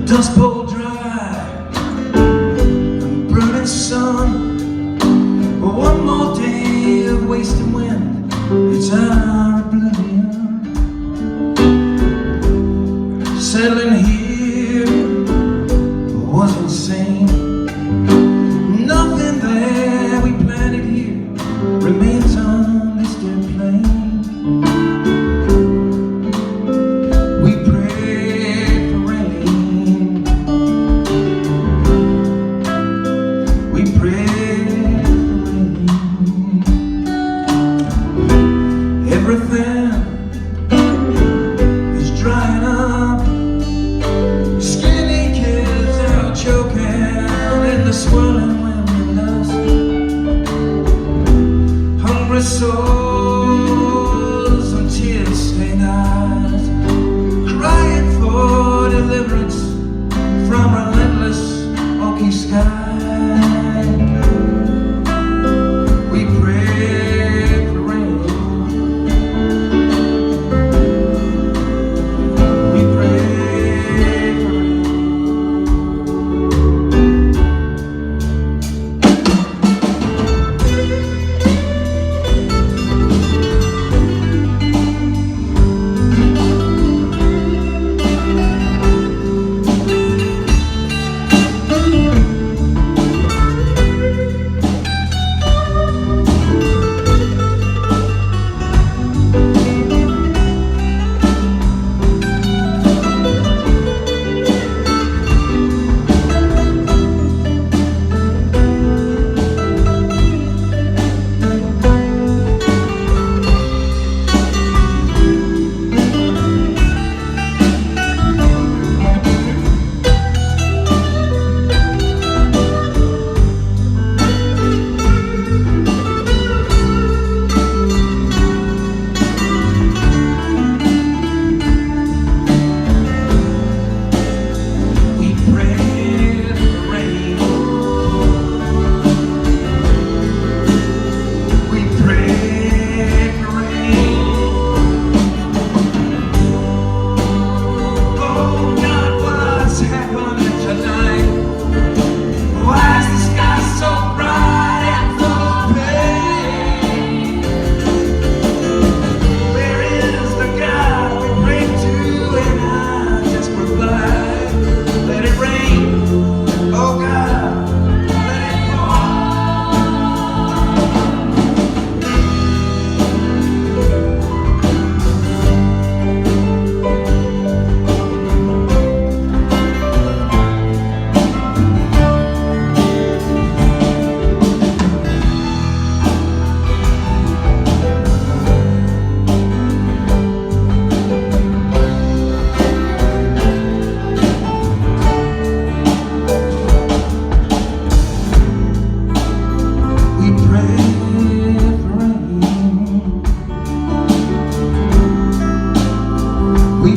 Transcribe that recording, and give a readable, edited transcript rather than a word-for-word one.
Dust bowl dry and burning sun. One more day of wasting wind, it's our oblivion. Settling here was insane. Nothing that we planted here remains on this dead plain. Everything is drying up. Skinny kids are choking in the swirling wind and dust. Hungry souls and tear-stained eyes, crying for deliverance from relentless oaky sky. We